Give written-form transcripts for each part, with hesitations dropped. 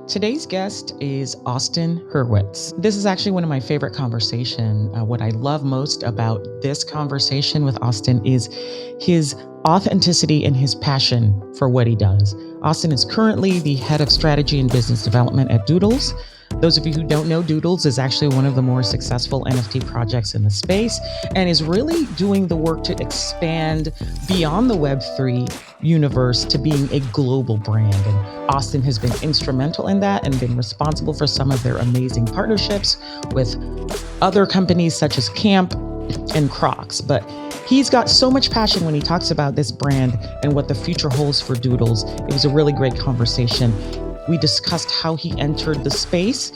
Today's guest is Austin Hurwitz. This is actually one of my favorite conversations. What I love most about this conversation with Austin is his authenticity and his passion for what he does. Austin is currently the head of strategy and business development at Doodles. Those of you who don't know, Doodles is actually one of the more successful NFT projects in the space and is really doing the work to expand beyond the Web3 universe to being a global brand. And Austin has been instrumental in that and been responsible for some of their amazing partnerships with other companies such as Camp and Crocs. But he's got so much passion when he talks about this brand and what the future holds for Doodles. It was a really great conversation. We discussed how he entered the space,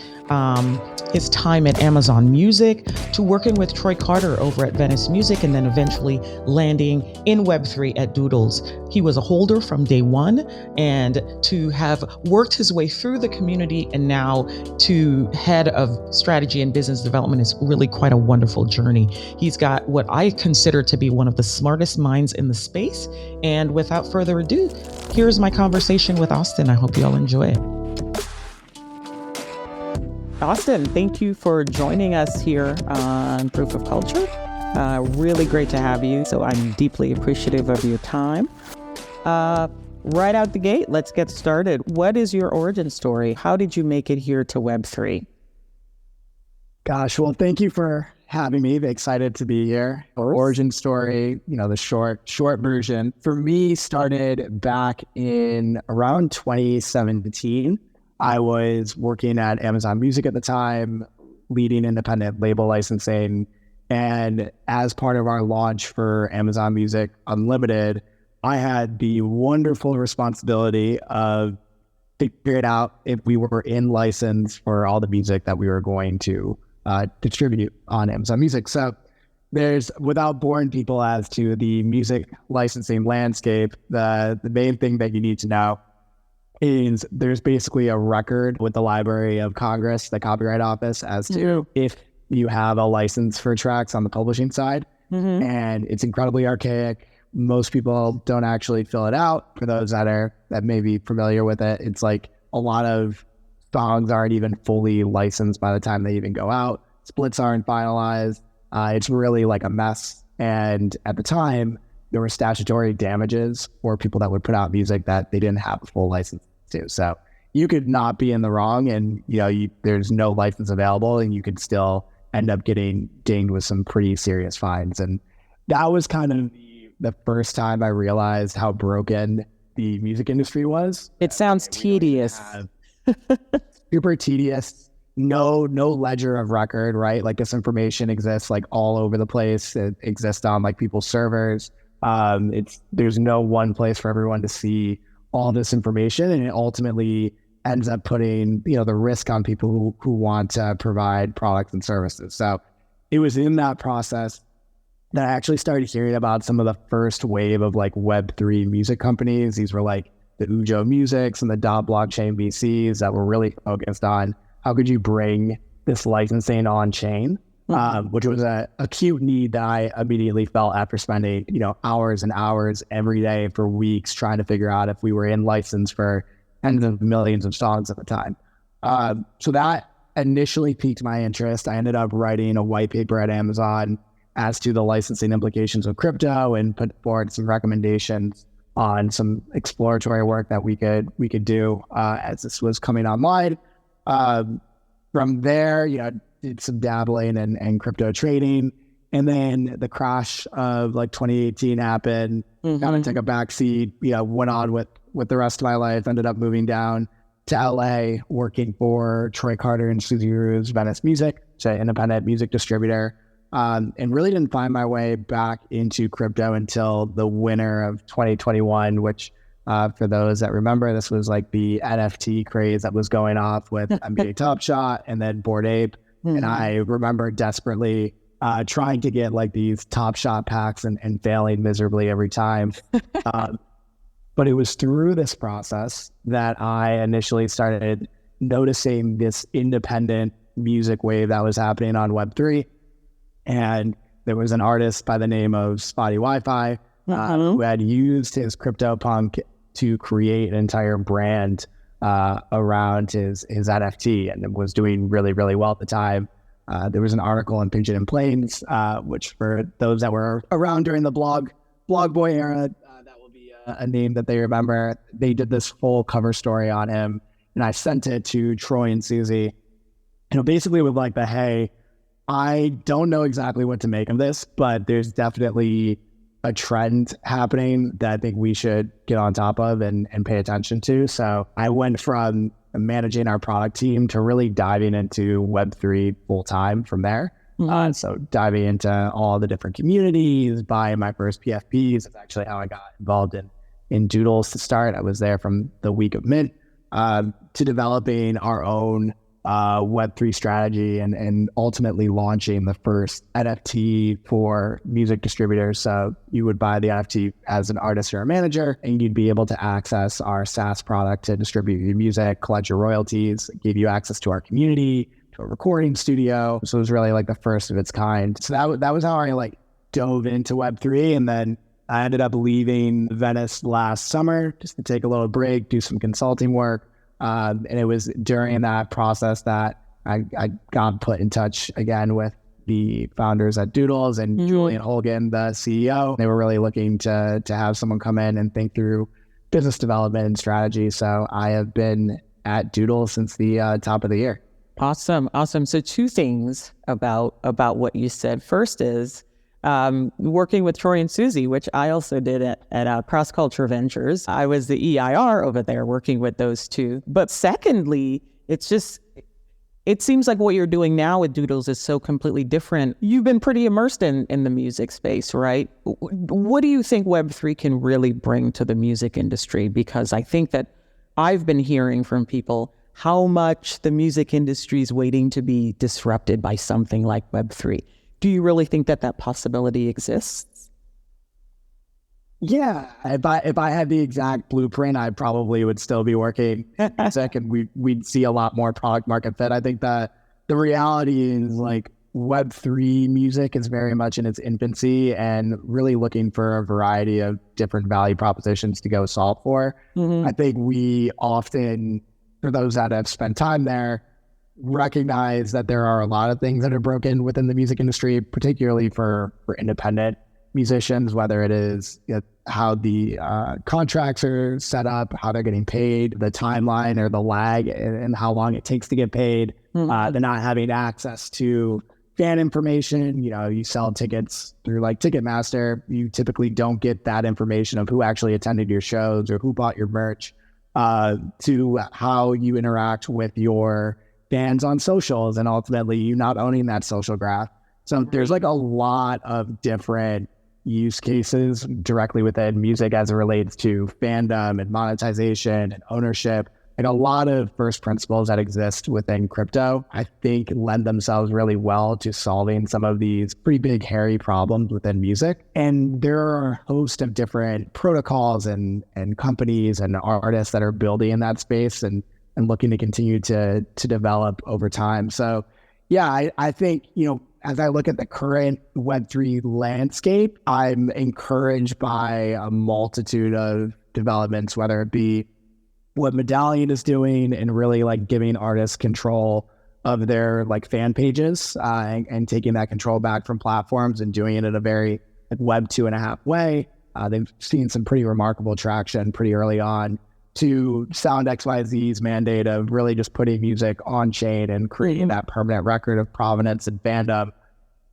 his time at Amazon Music, to working with Troy Carter over at Venice Music, and then eventually landing in Web3 at Doodles. He was a holder from day one, and to have worked his way through the community and now to head of strategy and business development is really quite a wonderful journey. He's got what I consider to be one of the smartest minds in the space. And without further ado, here's my conversation with Austin. I hope you all enjoy it. Austin, thank you for joining us here on Proof of Culture. Really great to have you. So I'm deeply appreciative of your time. Right out the gate, let's get started. What is your origin story? How did you make it here to Web3? Gosh, well, thank you for having me. Excited to be here. Origin story, the short version for me started back in around 2017. I was working at Amazon Music at the time, leading independent label licensing. And as part of our launch for Amazon Music Unlimited, I had the wonderful responsibility of figuring out if we were in license for all the music that we were going to distribute on Amazon Music. So there's, without boring people as to the music licensing landscape, the main thing that you need to know is there's basically a record with the Library of Congress, the Copyright Office, as to if you have a license for tracks on the publishing side. Mm-hmm. And it's incredibly archaic. Most people don't actually fill it out. For those that may be familiar with it, it's like a lot of songs aren't even fully licensed by the time they even go out. Splits aren't finalized. It's really like a mess. And at the time, there were statutory damages for people that would put out music that they didn't have a full license to. So you could not be in the wrong, and there's no license available, and you could still end up getting dinged with some pretty serious fines. And that was kind of the first time I realized how broken the music industry was. It sounds tedious. Super tedious. No ledger of record, right? Like this information exists like all over the place. It exists on like people's servers. There's no one place for everyone to see all this information, and it ultimately ends up putting the risk on people who want to provide products and services. So it was in that process that I actually started hearing about some of the first wave of like Web3 music companies. These were like the Ujo Musics and the Dot Blockchain VCs that were really focused on how could you bring this licensing on chain. Which was a acute need that I immediately felt after spending, hours and hours every day for weeks trying to figure out if we were in license for tens of millions of songs at the time. So that initially piqued my interest. I ended up writing a white paper at Amazon as to the licensing implications of crypto and put forward some recommendations on some exploratory work that we could do as this was coming online. From there, did some dabbling and crypto trading. And then the crash of like 2018 happened, kind of took a backseat, went on with the rest of my life, ended up moving down to LA, working for Troy Carter and Suzy Rue's Venice Music, which is an independent music distributor, and really didn't find my way back into crypto until the winter of 2021, which for those that remember, this was like the NFT craze that was going off with NBA Top Shot and then Bored Ape. And I remember desperately trying to get like these Top Shot packs and failing miserably every time. But it was through this process that I initially started noticing this independent music wave that was happening on Web3. And there was an artist by the name of Spotty Wi-Fi who had used his CryptoPunk to create an entire brand around his NFT, and was doing really, really well at the time. There was an article in Pigeon and Plains, which for those that were around during the blog boy era, that will be a name that they remember. They did this full cover story on him, and I sent it to Troy and Susie, basically with like hey, I don't know exactly what to make of this, but there's definitely a trend happening that I think we should get on top of and pay attention to. So I went from managing our product team to really diving into Web3 full time from there. So diving into all the different communities, buying my first PFPs. That's actually how I got involved in Doodles to start. I was there from the week of Mint to developing our own Web3 strategy and ultimately launching the first NFT for music distributors. So you would buy the NFT as an artist or a manager, and you'd be able to access our SaaS product to distribute your music, collect your royalties, give you access to our community, to a recording studio. So it was really like the first of its kind. So that was how I dove into Web3. And then I ended up leaving Venice last summer just to take a little break, do some consulting work. And it was during that process that I got put in touch again with the founders at Doodles and Julian Holgan, the CEO. They were really looking to have someone come in and think through business development and strategy. So I have been at Doodles since the top of the year. Awesome. So two things about what you said. First is working with Troy and Susie, which I also did at Cross Culture Ventures. I was the EIR over there working with those two. But secondly, it seems like what you're doing now with Doodles is so completely different. You've been pretty immersed in the music space, right? What do you think Web3 can really bring to the music industry? Because I think that I've been hearing from people how much the music industry is waiting to be disrupted by something like Web3. Do you really think that possibility exists? Yeah, if I had the exact blueprint, I probably would still be working in music, and we'd see a lot more product market fit. I think that the reality is Web3 music is very much in its infancy and really looking for a variety of different value propositions to go solve for. I think we often, for those that have spent time there, recognize that there are a lot of things that are broken within the music industry, particularly for independent musicians, whether it is how the contracts are set up, how they're getting paid, the timeline or the lag and how long it takes to get paid, the not having access to fan information. You sell tickets through Ticketmaster. You typically don't get that information of who actually attended your shows or who bought your merch, to how you interact with your fans on socials, and ultimately you not owning that social graph. So there's a lot of different use cases directly within music as it relates to fandom and monetization and ownership. A lot of first principles that exist within crypto, I think, lend themselves really well to solving some of these pretty big, hairy problems within music. And there are a host of different protocols and companies and artists that are building in that space and looking to continue to develop over time. So yeah, I think, as I look at the current Web3 landscape, I'm encouraged by a multitude of developments, whether it be what Medallion is doing and really giving artists control of their fan pages and taking that control back from platforms and doing it in a very Web 2.5 way. They've seen some pretty remarkable traction pretty early on, to Sound XYZ's mandate of really just putting music on chain and creating that permanent record of provenance and fandom.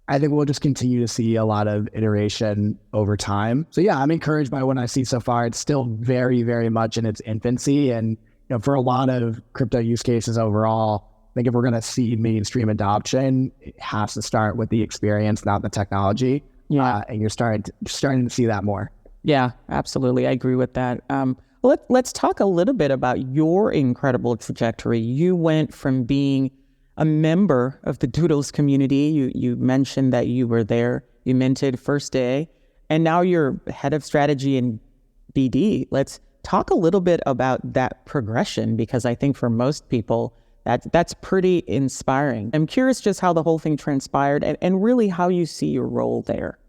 I think we'll just continue to see a lot of iteration over time. So yeah, I'm encouraged by what I see so far. It's still very, very much in its infancy. And for a lot of crypto use cases overall, I think if we're going to see mainstream adoption, it has to start with the experience, not the technology. Yeah, and you're starting to see that more. Yeah, absolutely. I agree with that. Let's talk a little bit about your incredible trajectory. You went from being a member of the Doodles community. You mentioned that you were there. You minted first day, and now you're head of strategy and BD. Let's talk a little bit about that progression, because I think for most people, that's pretty inspiring. I'm curious just how the whole thing transpired and really how you see your role there.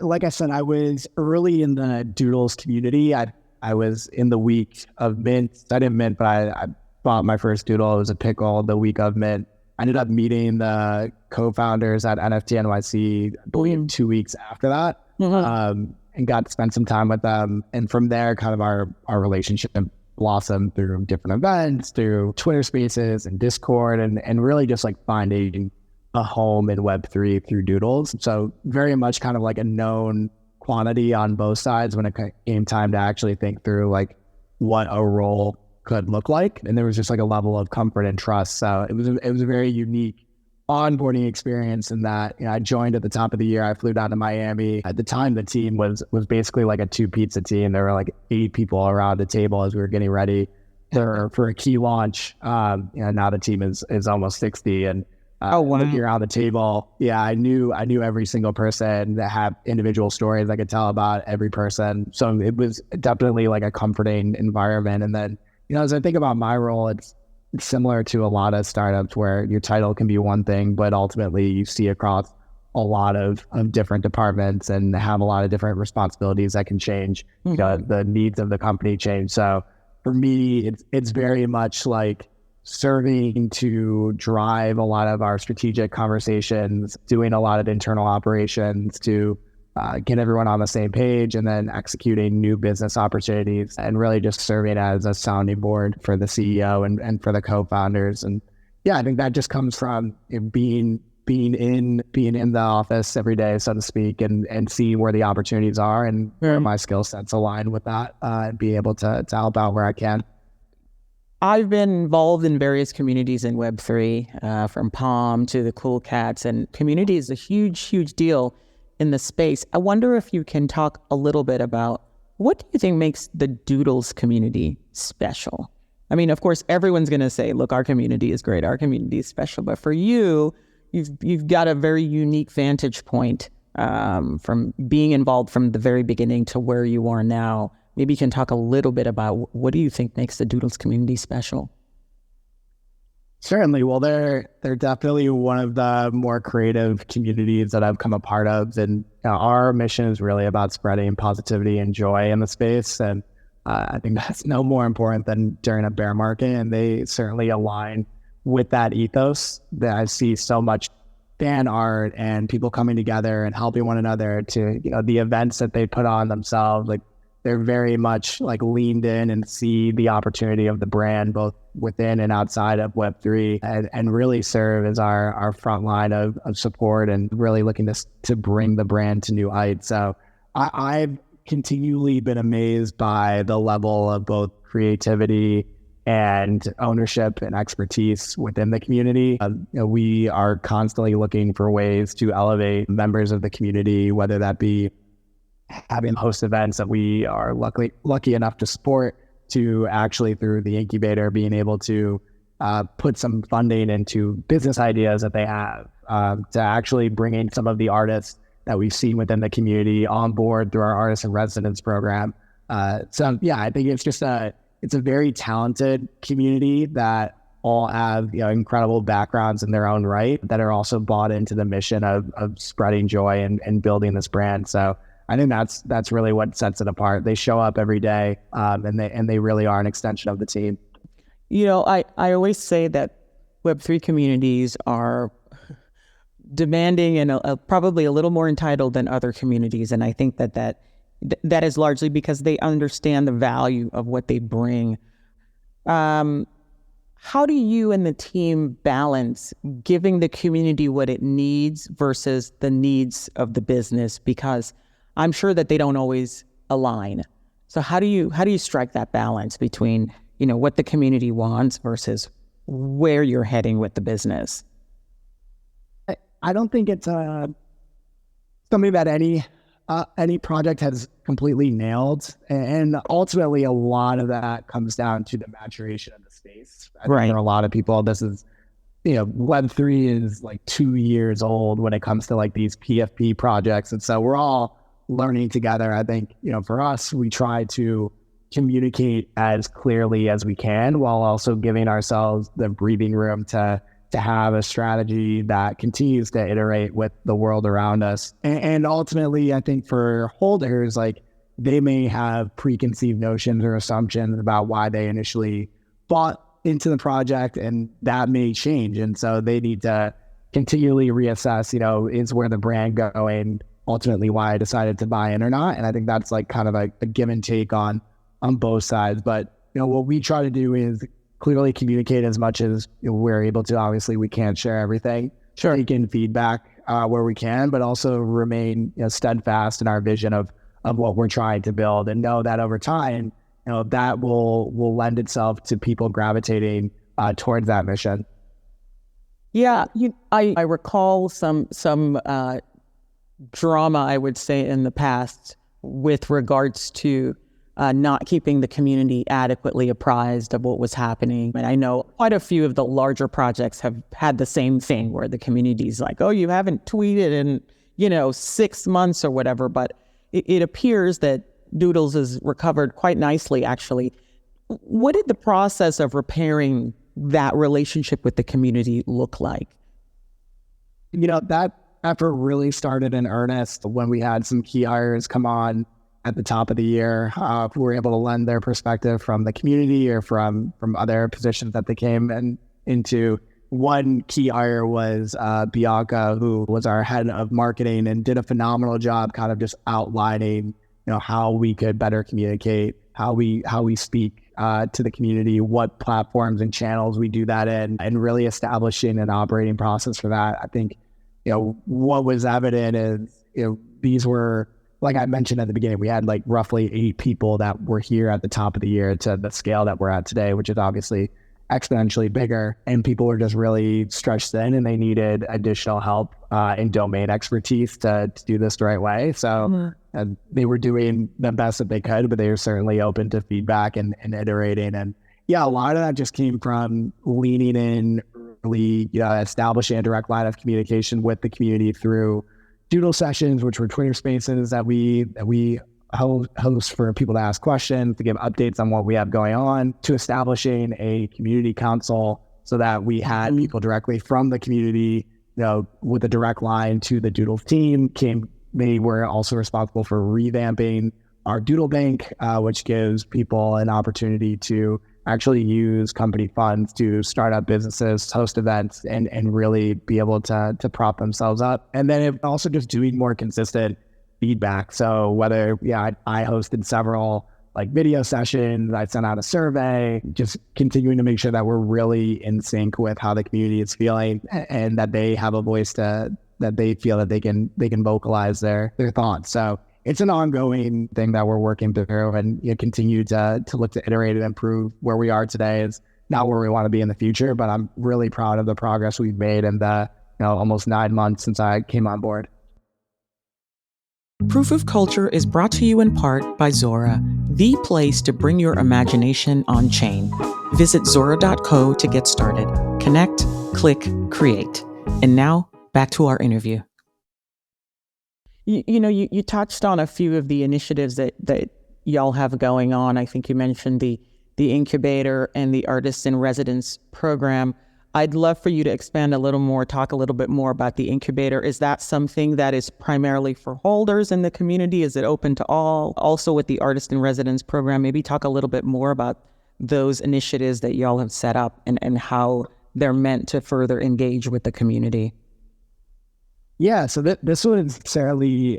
Like I said, I was early in the Doodles community. I I was in the week of mint. I didn't mint, but I bought my first Doodle. It was a pickle the week of mint. I ended up meeting the co-founders at NFT NYC, I believe 2 weeks after that, and got to spend some time with them. And from there, kind of our relationship blossomed through different events, through Twitter Spaces and Discord, and really just like finding a home in Web3 through Doodles. So very much kind of like a known quantity on both sides when it came time to actually think through like what a role could look like. And there was just like a level of comfort and trust. So it was a very unique onboarding experience in that, I joined at the top of the year. I flew down to Miami. At the time, the team was basically like a 2-pizza team. There were like 8 people around the table as we were getting ready for a key launch. Now the team is almost 60, and looking around the table, I knew every single person that had individual stories I could tell about every person. So it was definitely like a comforting environment. And then, as I think about my role, it's similar to a lot of startups where your title can be one thing, but ultimately you see across a lot of different departments and have a lot of different responsibilities that can change. The needs of the company change. So for me, it's very much like serving to drive a lot of our strategic conversations, doing a lot of internal operations to get everyone on the same page, and then executing new business opportunities, and really just serving as a sounding board for the CEO and for the co-founders. And I think that just comes from being in the office every day, so to speak, and seeing where the opportunities are and where my skill sets align with that, and be able to help out where I can. I've been involved in various communities in Web3, from Palm to the Cool Cats, and community is a huge, huge deal in the space. I wonder if you can talk a little bit about what do you think makes the Doodles community special? I mean, of course, everyone's going to say, look, our community is great, our community is special. But for you've got a very unique vantage point from being involved from the very beginning to where you are now. Maybe you can talk a little bit about what do you think makes the Doodles community special? Certainly. Well, they're definitely one of the more creative communities that I've come a part of. And our mission is really about spreading positivity and joy in the space. And I think that's no more important than during a bear market. And they certainly align with that ethos. That I see so much fan art and people coming together and helping one another to, the events that they put on themselves. Like, they're very much like leaned in and see the opportunity of the brand both within and outside of Web3, and really serve as our front line of support and really looking to bring the brand to new heights. So I've continually been amazed by the level of both creativity and ownership and expertise within the community. We are constantly looking for ways to elevate members of the community, whether that be having host events that we are lucky enough to support, to actually through the incubator being able to put some funding into business ideas that they have, to actually bringing some of the artists that we've seen within the community on board through our artist in residence program. I think it's just it's a very talented community that all have incredible backgrounds in their own right, that are also bought into the mission of spreading joy and building this brand. So I think that's really what sets it apart. They show up every day, and they really are an extension of the team. I always say that Web3 communities are demanding and probably a little more entitled than other communities, and I think that is largely because they understand the value of what they bring. How do you and the team balance giving the community what it needs versus the needs of the business? Because I'm sure that they don't always align. So how do you strike that balance between, what the community wants versus where you're heading with the business? I don't think it's something that any project has completely nailed. And ultimately, a lot of that comes down to the maturation of the space. I think for a lot of people, this is, Web3 is like 2 years old when it comes to like these PFP projects. And so we're all learning together. I think, for us, we try to communicate as clearly as we can while also giving ourselves the breathing room to have a strategy that continues to iterate with the world around us. And ultimately, I think for holders, like, they may have preconceived notions or assumptions about why they initially bought into the project, and that may change. And so they need to continually reassess, is where the brand going, ultimately why I decided to buy in or not. And I think that's like kind of a give and take on both sides. But, what we try to do is clearly communicate as much as we're able to. Obviously, we can't share everything. Sure. Take in feedback where we can, but also remain steadfast in our vision of what we're trying to build, and know that over time, that will lend itself to people gravitating towards that mission. Yeah, I recall some drama, I would say, in the past with regards to not keeping the community adequately apprised of what was happening. And I know quite a few of the larger projects have had the same thing where the community's like, oh, you haven't tweeted in, 6 months or whatever. But it appears that Doodles has recovered quite nicely, actually. What did the process of repairing that relationship with the community look like? That effort really started in earnest when we had some key hires come on at the top of the year, who were able to lend their perspective from the community or from other positions that they came into. One key hire was Bianca, who was our head of marketing, and did a phenomenal job kind of just outlining, how we could better communicate, how we speak to the community, what platforms and channels we do that in, and really establishing an operating process for that. I think, what was evident is, these were, like I mentioned at the beginning, we had like roughly 8 people that were here at the top of the year to the scale that we're at today, which is obviously exponentially bigger, and people were just really stretched thin, and they needed additional help in domain expertise to do this the right way. So they were doing the best that they could, but they were certainly open to feedback and iterating. And yeah, a lot of that just came from leaning in early, establishing a direct line of communication with the community through Doodle sessions, which were Twitter spaces that we host for people to ask questions, to give updates on what we have going on, to establishing a community council so that we had people directly from the community, with a direct line to the Doodles team. They were also responsible for revamping our Doodle Bank, which gives people an opportunity to actually use company funds to start up businesses, host events, and really be able to prop themselves up. And then it also just doing more consistent feedback. So whether, I hosted several like video sessions, I sent out a survey, just continuing to make sure that we're really in sync with how the community is feeling, and that they have a voice that they feel that they can vocalize their thoughts. So it's an ongoing thing that we're working through, and continue to look to iterate and improve. Where we are today is not where we want to be in the future, but I'm really proud of the progress we've made in the almost 9 months since I came on board. Proof of Culture is brought to you in part by Zora, the place to bring your imagination on chain. Visit Zora.co to get started. Connect, click, create. And now, back to our interview. You touched on a few of the initiatives that y'all have going on. I think you mentioned the incubator and the Artists in Residence program. I'd love for you to expand a little more, talk a little bit more about the incubator. Is that something that is primarily for holders in the community? Is it open to all? Also with the Artist in Residence program, maybe talk a little bit more about those initiatives that y'all have set up and how they're meant to further engage with the community. Yeah, so this was necessarily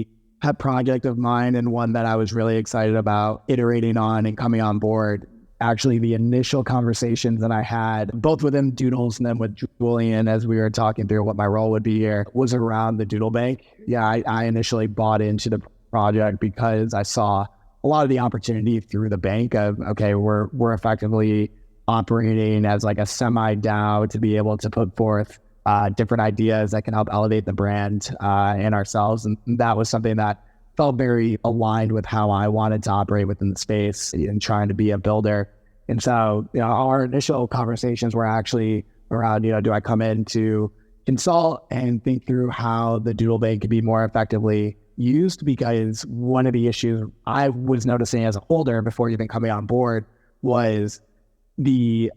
a pet project of mine, and one that I was really excited about iterating on and coming on board. Actually, the initial conversations that I had, both within Doodles and then with Julian, as we were talking through what my role would be here, was around the Doodle Bank. Yeah, I initially bought into the project because I saw a lot of the opportunity through the bank of, okay, we're effectively operating as like a semi-DAO to be able to put forth different ideas that can help elevate the brand and ourselves. And that was something that felt very aligned with how I wanted to operate within the space and trying to be a builder. And so, our initial conversations were actually around, do I come in to consult and think through how the Doodle Bank could be more effectively used? Because one of the issues I was noticing as a holder before even coming on board was the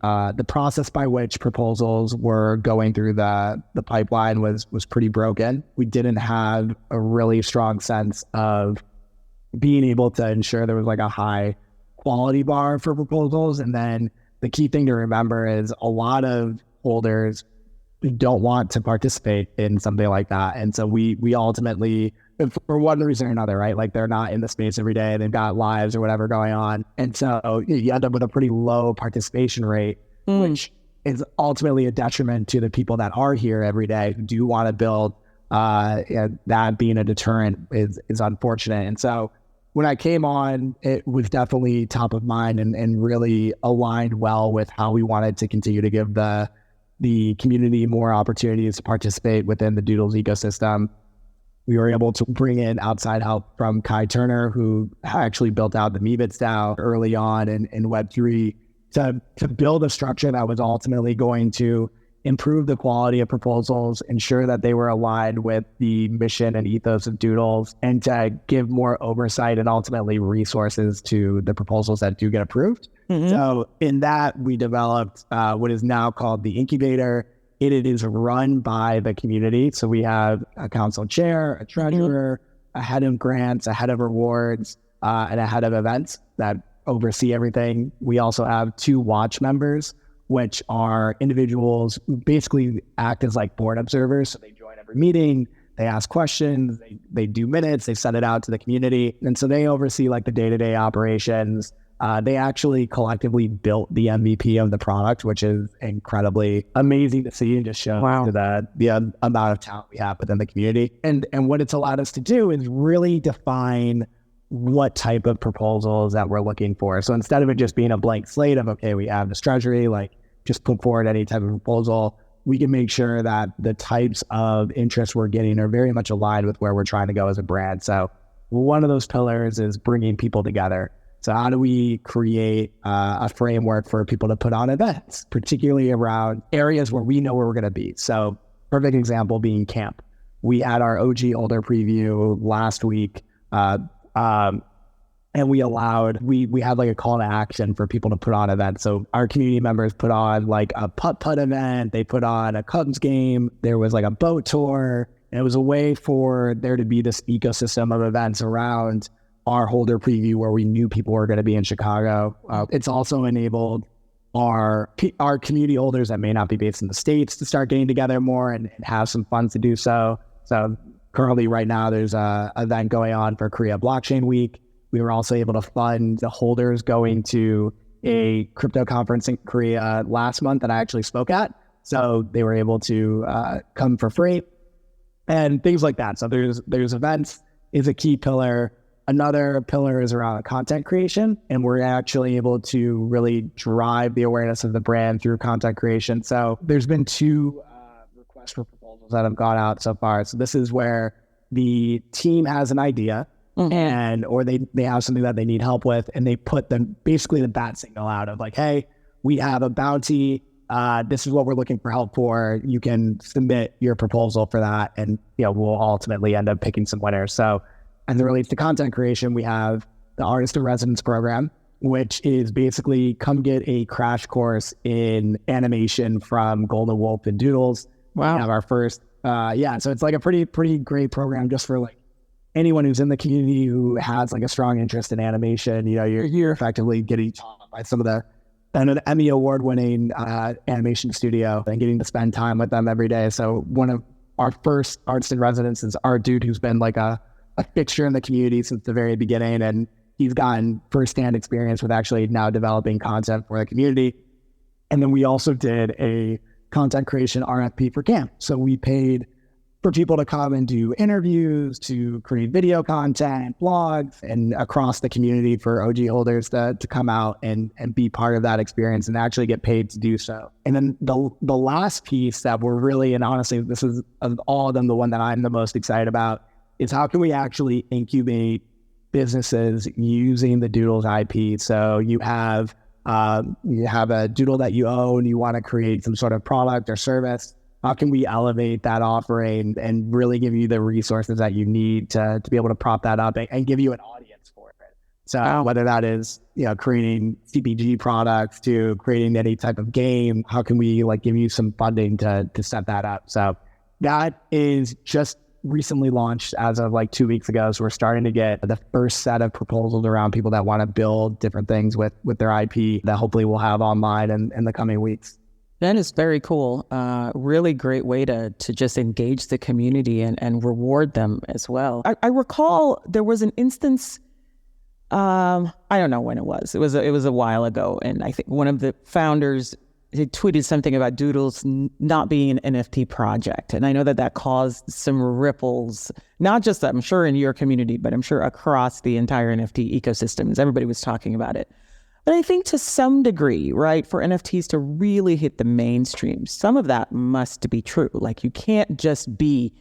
process by which proposals were going through the pipeline was pretty broken. We didn't have a really strong sense of being able to ensure there was like a high quality bar for proposals. And then the key thing to remember is a lot of holders don't want to participate in something like that. And so we ultimately, for one reason or another, right? Like they're not in the space every day. They've got lives or whatever going on. And so you end up with a pretty low participation rate, which is ultimately a detriment to the people that are here every day who do want to build. That being a deterrent is unfortunate. And so when I came on, it was definitely top of mind and really aligned well with how we wanted to continue to give the community more opportunities to participate within the Doodles ecosystem. We were able to bring in outside help from Kai Turner, who actually built out the Meebits DAO early on in Web3 to build a structure that was ultimately going to improve the quality of proposals, ensure that they were aligned with the mission and ethos of Doodles, and to give more oversight and ultimately resources to the proposals that do get approved. So in that, we developed what is now called the incubator. It is run by the community. So we have a council chair, a treasurer, a head of grants, a head of rewards, and a head of events that oversee everything. We also have 2 watch members, which are individuals who basically act as like board observers. So they join every meeting, they ask questions, they do minutes, they send it out to the community. And so they oversee like the day-to-day operations. They actually collectively built the MVP of the product, which is incredibly amazing to see and just shows the amount of talent we have within the community. And what it's allowed us to do is really define what type of proposals that we're looking for. So instead of it just being a blank slate of, okay, we have this treasury, like just put forward any type of proposal, we can make sure that the types of interests we're getting are very much aligned with where we're trying to go as a brand. So one of those pillars is bringing people together. So how do we create a framework for people to put on events, particularly around areas where we know where we're going to be? So perfect example being camp. We had our OG holder preview last week. And we had like a call to action for people to put on events. So our community members put on like a putt-putt event. They put on a Cubs game. There was like a boat tour. And it was a way for there to be this ecosystem of events around our holder preview where we knew people were going to be in Chicago. It's also enabled our community holders that may not be based in the States to start getting together more and have some funds to do so. So currently right now there's an event going on for Korea Blockchain Week. We were also able to fund the holders going to a crypto conference in Korea last month that I actually spoke at. So they were able to come for free and things like that. So there's events is a key pillar. Another pillar is around content creation, and we're actually able to really drive the awareness of the brand through content creation. So there's been 2 requests for proposals that have gone out so far. So this is where the team has an idea or they have something that they need help with, and they put basically the bat signal out of like, hey, we have a bounty. This is what we're looking for help for. You can submit your proposal for that, and we'll ultimately end up picking some winners. So as it relates to content creation, we have the Artist in Residence program, which is basically come get a crash course in animation from Golden Wolf and Doodles. Wow. We have our first, so it's like a pretty great program just for like anyone who's in the community who has like a strong interest in animation. You're effectively getting taught by some of an Emmy award-winning animation studio and getting to spend time with them every day. So one of our first Artist in Residence is our dude who's been like a fixture in the community since the very beginning, and he's gotten firsthand experience with actually now developing content for the community. And then we also did a content creation RFP for camp. So we paid for people to come and do interviews, to create video content, blogs, and across the community for OG holders to come out and be part of that experience and actually get paid to do so. And then the last piece that we're really, and honestly, this is of all of them, the one that I'm the most excited about, is how can we actually incubate businesses using the Doodles IP? So you have a Doodle that you own, you want to create some sort of product or service. How can we elevate that offering and really give you the resources that you need to be able to prop that up and give you an audience for it? So whether that is creating CPG products to creating any type of game, how can we like give you some funding to set that up? So that is just recently launched as of like 2 weeks ago. So we're starting to get the first set of proposals around people that want to build different things with their IP that hopefully we'll have online in the coming weeks. That is very cool. Really great way to just engage the community and reward them as well. I recall there was an instance, I don't know when it was. It was a while ago, and I think one of the founders had tweeted something about Doodles not being an NFT project, and I know that caused some ripples, not just I'm sure in your community, but I'm sure across the entire NFT ecosystem, as everybody was talking about it. But I think to some degree, right, for NFTs to really hit the mainstream, some of that must be true. Like, you can't just be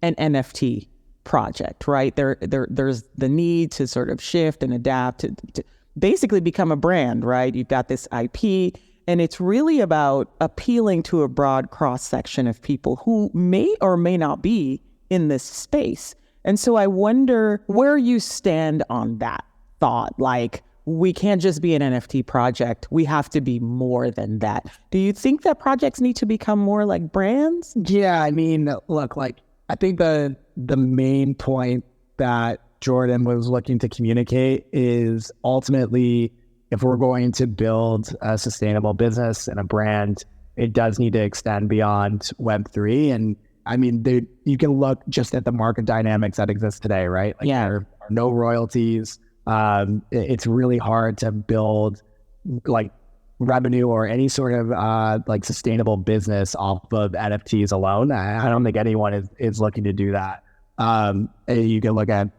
an NFT project, right? There's the need to sort of shift and adapt to basically become a brand, right? You've got this IP, and it's really about appealing to a broad cross-section of people who may or may not be in this space. And so I wonder where you stand on that thought, like, we can't just be an NFT project. We have to be more than that. Do you think that projects need to become more like brands? Yeah, I mean, look, like, I think the main point that Jordan was looking to communicate is ultimately, if we're going to build a sustainable business and a brand, it does need to extend beyond Web3. And I mean, you can look just at the market dynamics that exist today, right? Like, there are no royalties. It's really hard to build like revenue or any sort of like sustainable business off of NFTs alone. I don't think anyone is looking to do that. You can look at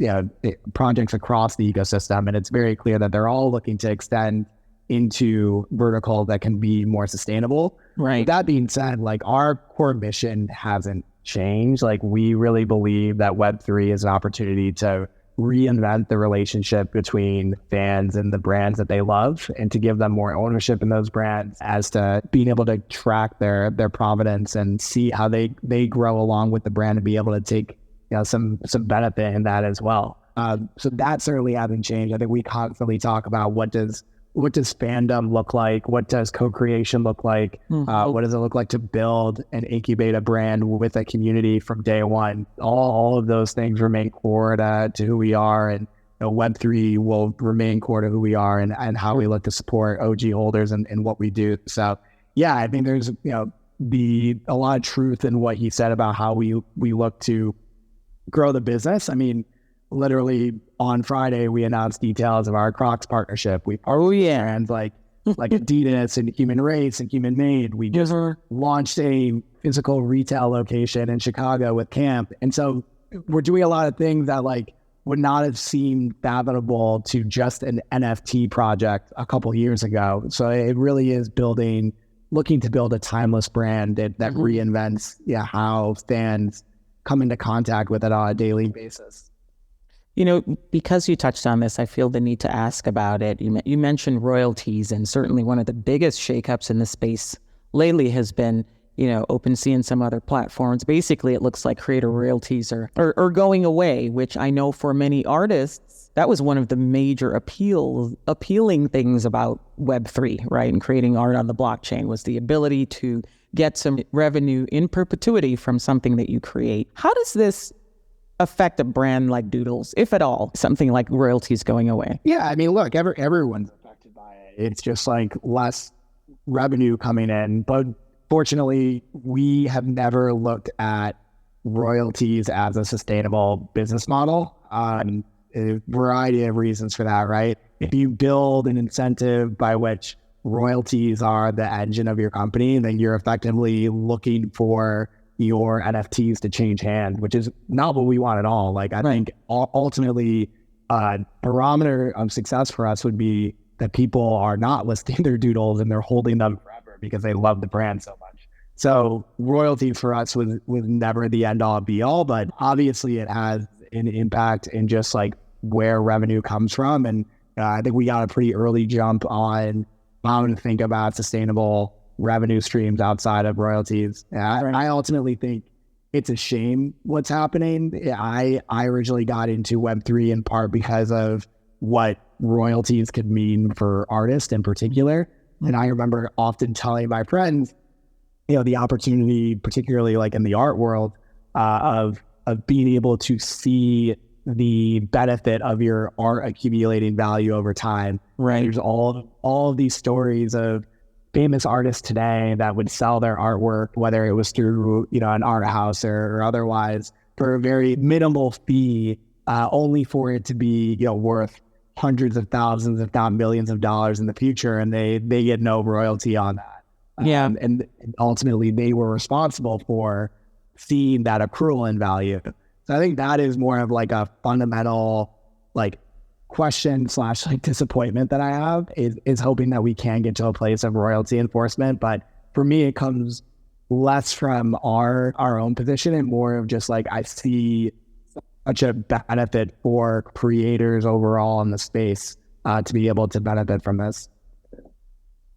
projects across the ecosystem, and it's very clear that they're all looking to extend into verticals that can be more sustainable. Right. With that being said, like, our core mission hasn't changed. Like, we really believe that Web3 is an opportunity to reinvent the relationship between fans and the brands that they love, and to give them more ownership in those brands, as to being able to track their provenance and see how they grow along with the brand, and be able to take some benefit in that as well. So that certainly hasn't changed. I think we constantly talk about what does fandom look like? What does co-creation look like? What does it look like to build and incubate a brand with a community from day one? All of those things remain core to who we are, and Web3 will remain core to who we are, and how we look to support OG holders and what we do. So yeah, I think there's a lot of truth in what he said about how we look to grow the business. I mean, literally on Friday, we announced details of our Crocs partnership. We partnered with brands like Adidas and Human Race and Human Made. We just launched a physical retail location in Chicago with Camp. And so we're doing a lot of things that like would not have seemed fathomable to just an NFT project a couple years ago. So it really is looking to build a timeless brand that reinvents how fans come into contact with it on a daily basis. Because you touched on this, I feel the need to ask about it. You mentioned royalties, and certainly one of the biggest shakeups in the space lately has been, OpenSea and some other platforms. Basically, it looks like creator royalties are going away, which I know for many artists, that was one of the major appealing things about Web3, right? And creating art on the blockchain was the ability to get some revenue in perpetuity from something that you create. How does this affect a brand like Doodles, if at all, something like royalties going away? Yeah, I mean, look, everyone's affected by it. It's just like less revenue coming in. But fortunately, we have never looked at royalties as a sustainable business model. A variety of reasons for that, right? If you build an incentive by which royalties are the engine of your company, then you're effectively looking for your NFTs to change hands, which is not what we want at all. Like, I think ultimately a barometer of success for us would be that people are not listing their Doodles and they're holding them forever because they love the brand so much. So royalty for us was never the end all be all, but obviously it has an impact in just like where revenue comes from. And I think we got a pretty early jump on how to think about sustainable revenue streams outside of royalties. I ultimately think it's a shame what's happening. I originally got into Web3 in part because of what royalties could mean for artists in particular. And I remember often telling my friends, the opportunity, particularly like in the art world, of of being able to see the benefit of your art accumulating value over time. Right. There's all of these stories of famous artists today that would sell their artwork, whether it was through, an art house or otherwise, for a very minimal fee, only for it to be, worth hundreds of thousands, if not millions of dollars in the future. And they get no royalty on that. Yeah. And ultimately they were responsible for seeing that accrual in value. So I think that is more of like a fundamental question / disappointment that I have is hoping that we can get to a place of royalty enforcement. But for me, it comes less from our own position and more of just I see such a benefit for creators overall in the space to be able to benefit from this.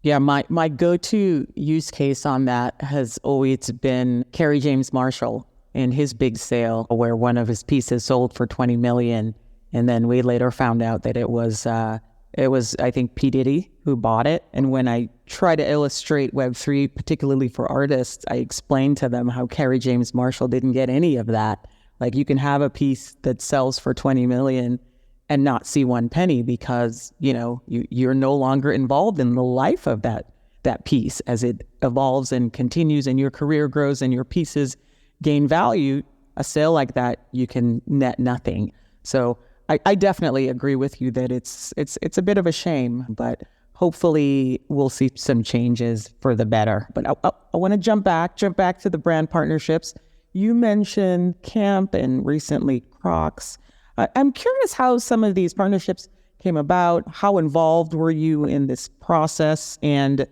Yeah, my go-to use case on that has always been Kerry James Marshall and his big sale where one of his pieces sold for $20 million. And then we later found out that it was I think P. Diddy who bought it. And when I try to illustrate Web3, particularly for artists, I explain to them how Kerry James Marshall didn't get any of that. You can have a piece that sells for 20 million and not see one penny because, you're no longer involved in the life of that piece as it evolves and continues and your career grows and your pieces gain value. A sale like that, you can net nothing. So I definitely agree with you that it's a bit of a shame, but hopefully we'll see some changes for the better. But I want to jump back to the brand partnerships. You mentioned Camp and recently Crocs. I'm curious how some of these partnerships came about. How involved were you in this process? And,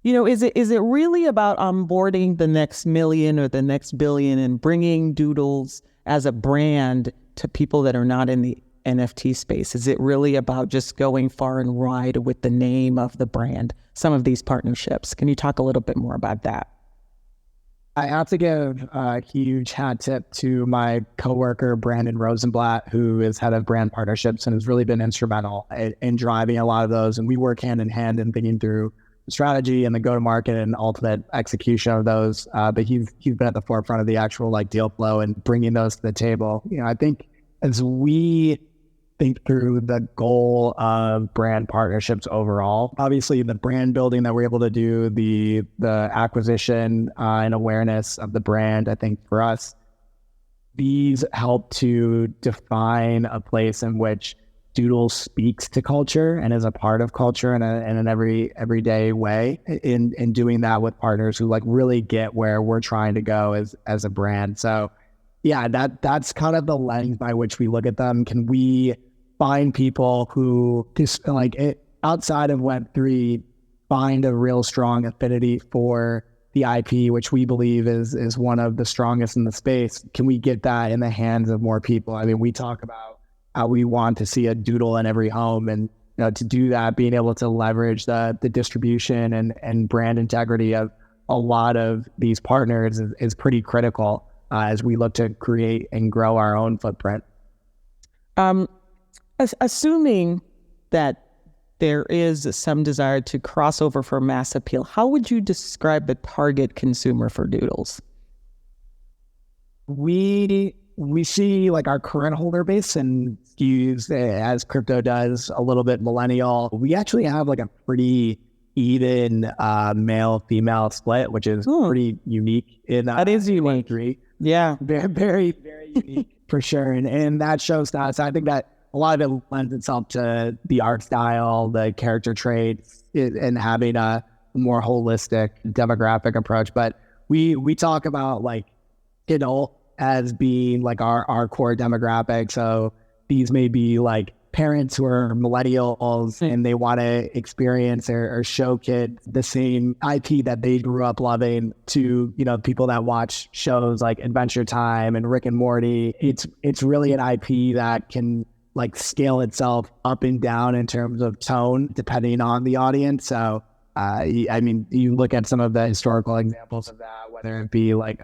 is it really about onboarding the next million or the next billion and bringing Doodles as a brand to people that are not in the NFT space? Is it really about just going far and wide with the name of the brand? Some of these partnerships. Can you talk a little bit more about that? I have to give a huge hat tip to my coworker, Brandon Rosenblatt, who is head of brand partnerships and has really been instrumental in driving a lot of those. And we work hand in hand in thinking through the strategy and the go-to-market and ultimate execution of those. But he's been at the forefront of the actual deal flow and bringing those to the table. I think as we think through the goal of brand partnerships overall, obviously the brand building that we're able to do, the acquisition and awareness of the brand, I think for us, these help to define a place in which Doodles speaks to culture and is a part of culture in an everyday way in doing that with partners who really get where we're trying to go as a brand. So yeah, that's kind of the lens by which we look at them. Can we find people who just outside of Web3 find a real strong affinity for the IP, which we believe is one of the strongest in the space? Can we get that in the hands of more people? I mean, we talk about how we want to see a doodle in every home, and to do that, being able to leverage the distribution and brand integrity of a lot of these partners is pretty critical as we look to create and grow our own footprint. Assuming that there is some desire to cross over for mass appeal, how would you describe the target consumer for Doodles? We see our current holder base and skews, as crypto does, a little bit millennial. We actually have a pretty even male female split, which is pretty unique in that is unique. Web3. Yeah, very, very, very unique for sure. And that shows that. So I think that a lot of it lends itself to the art style, the character traits, and having a more holistic demographic approach. But we talk about adult as being our core demographic. So these may be parents who are millennials and they want to experience or show kids the same IP that they grew up loving to, people that watch shows like Adventure Time and Rick and Morty. It's really an IP that can scale itself up and down in terms of tone, depending on the audience. So, you look at some of the historical examples of that, whether it be a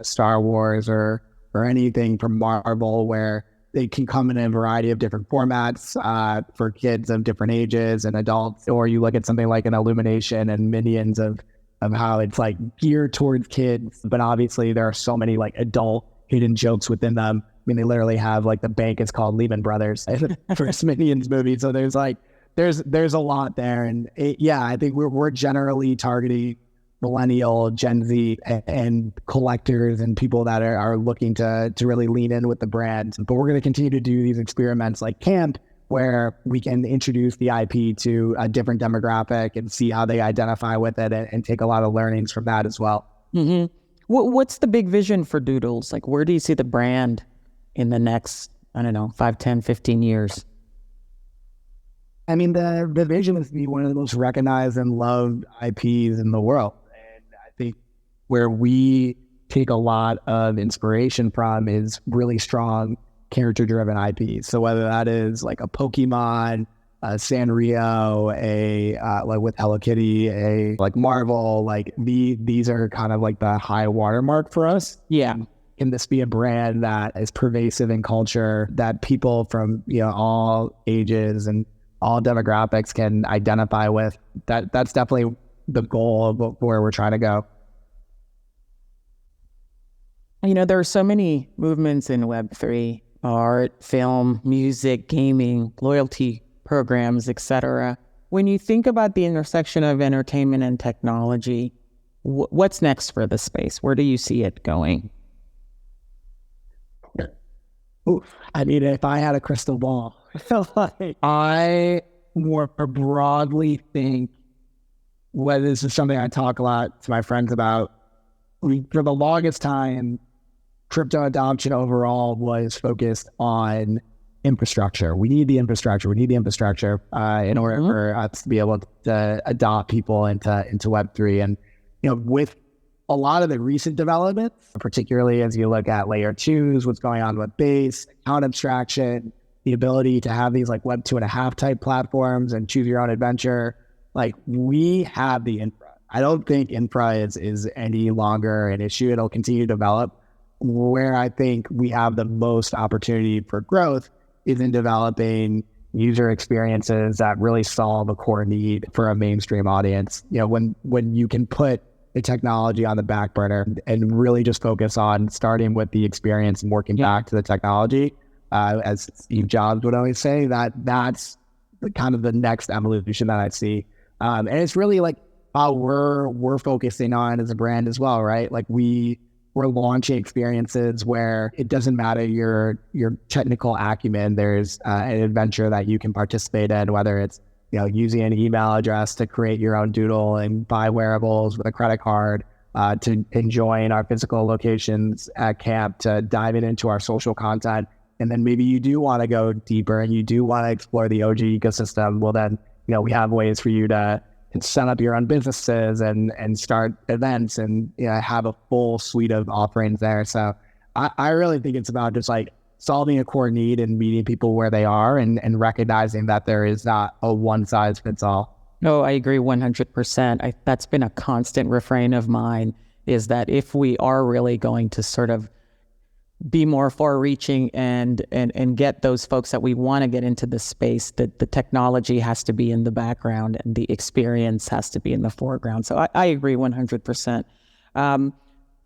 Star Wars or anything from Marvel, where they can come in a variety of different formats for kids of different ages and adults. Or you look at something like an Illumination and Minions of how it's geared towards kids, but obviously there are so many adult hidden jokes within them. I mean, they literally have like the bank is called Lehman Brothers in the first Minions movie. So there's like, there's a lot there. And I think we're generally targeting millennial, Gen Z, and collectors and people that are looking to really lean in with the brand. But we're going to continue to do these experiments like Camp, where we can introduce the IP to a different demographic and see how they identify with it, and take a lot of learnings from that as well. Mm-hmm. What's the big vision for Doodles? Like, where do you see the brand in the next, 5, 10, 15 years? I mean, the vision is to be one of the most recognized and loved IPs in the world. And I think where we take a lot of inspiration from is really strong character-driven IPs. So whether that is like a Pokemon, a Sanrio, like with Hello Kitty, like Marvel, like these are kind of like the high watermark for us. Yeah. Can this be a brand that is pervasive in culture, that people from all ages and all demographics can identify with? That's definitely the goal of where we're trying to go. There are so many movements in Web3, art, film, music, gaming, loyalty programs, etc. When you think about the intersection of entertainment and technology, what's next for the space? Where do you see it going? I mean, if I had a crystal ball, I more broadly think, well, this is something I talk a lot to my friends about. For the longest time, crypto adoption overall was focused on infrastructure. We need the infrastructure. In order for us to be able to adopt people into Web3. And with a lot of the recent developments, particularly as you look at layer 2s, what's going on with Base, account abstraction, the ability to have these like Web 2.5 type platforms and choose your own adventure, like we have the infra. I don't think infra is any longer an issue. It'll continue to develop. Where I think we have the most opportunity for growth is in developing user experiences that really solve a core need for a mainstream audience. When you can put the technology on the back burner and really just focus on starting with the experience and working back to the technology, as Steve Jobs would always say, that's kind of the next evolution that I see. And it's really like how we're focusing on as a brand as well, right? Like we're launching experiences where it doesn't matter your technical acumen. There's an adventure that you can participate in, whether it's using an email address to create your own doodle and buy wearables with a credit card, to enjoying our physical locations at Camp, to diving into our social content. And then maybe you do want to go deeper and you do want to explore the OG ecosystem. Well, then, we have ways for you to set up your own businesses and start events and have a full suite of offerings there. So I really think it's about just like solving a core need and meeting people where they are, and recognizing that there is not a one size fits all. No, I agree 100%. That's been a constant refrain of mine, is that if we are really going to sort of be more far-reaching and get those folks that we want to get into the space, that the technology has to be in the background and the experience has to be in the foreground. So I agree 100%.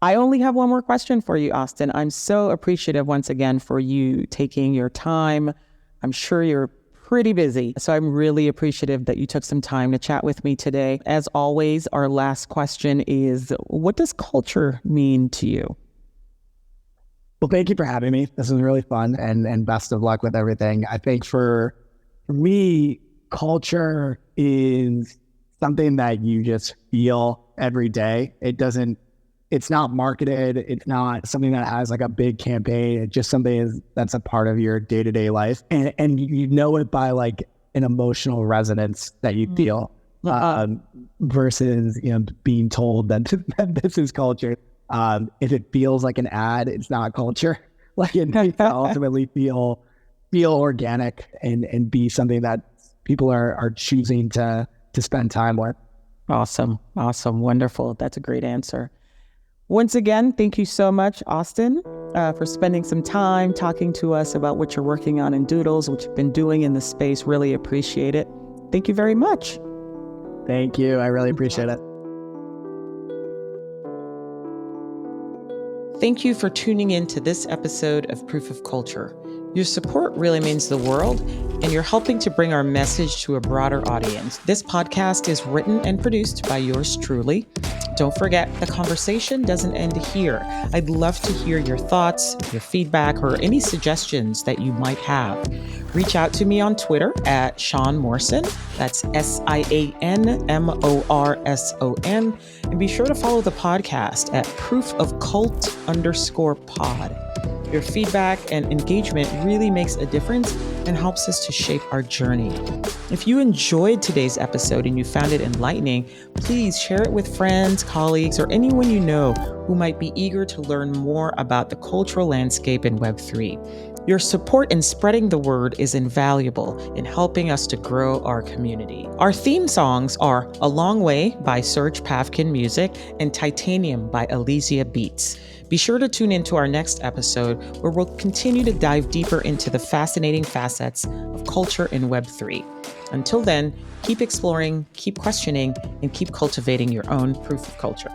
I only have one more question for you, Austin. I'm so appreciative once again for you taking your time. I'm sure you're pretty busy, so I'm really appreciative that you took some time to chat with me today. As always, our last question is, what does culture mean to you? Well, thank you for having me. This was really fun, and best of luck with everything. I think for me, culture is something that you just feel every day. It's not marketed. It's not something that has like a big campaign. It's just something that's a part of your day-to-day life. And you know it by like an emotional resonance that you feel, versus, being told that this is culture. If it feels like an ad, it's not culture. Like it needs to ultimately feel organic and be something that people are choosing to spend time with. Awesome. Wonderful. That's a great answer. Once again, thank you so much, Austin, for spending some time talking to us about what you're working on in Doodles, what you've been doing in the space. Really appreciate it. Thank you very much. Thank you. I really appreciate it. Thank you for tuning in to this episode of Proof of Culture. Your support really means the world, and you're helping to bring our message to a broader audience. This podcast is written and produced by yours truly. Don't forget, the conversation doesn't end here. I'd love to hear your thoughts, your feedback, or any suggestions that you might have. Reach out to me on Twitter at Sian Morson. That's SIANMORSON. And be sure to follow the podcast at proofofcult_pod. Your feedback and engagement really makes a difference and helps us to shape our journey. If you enjoyed today's episode and you found it enlightening, please share it with friends, colleagues, or anyone you know who might be eager to learn more about the cultural landscape in Web3. Your support in spreading the word is invaluable in helping us to grow our community. Our theme songs are A Long Way by Serge Pavkin Music and Titanium by Elysia Beats. Be sure to tune into our next episode where we'll continue to dive deeper into the fascinating facets of culture in Web3. Until then, keep exploring, keep questioning, and keep cultivating your own proof of culture.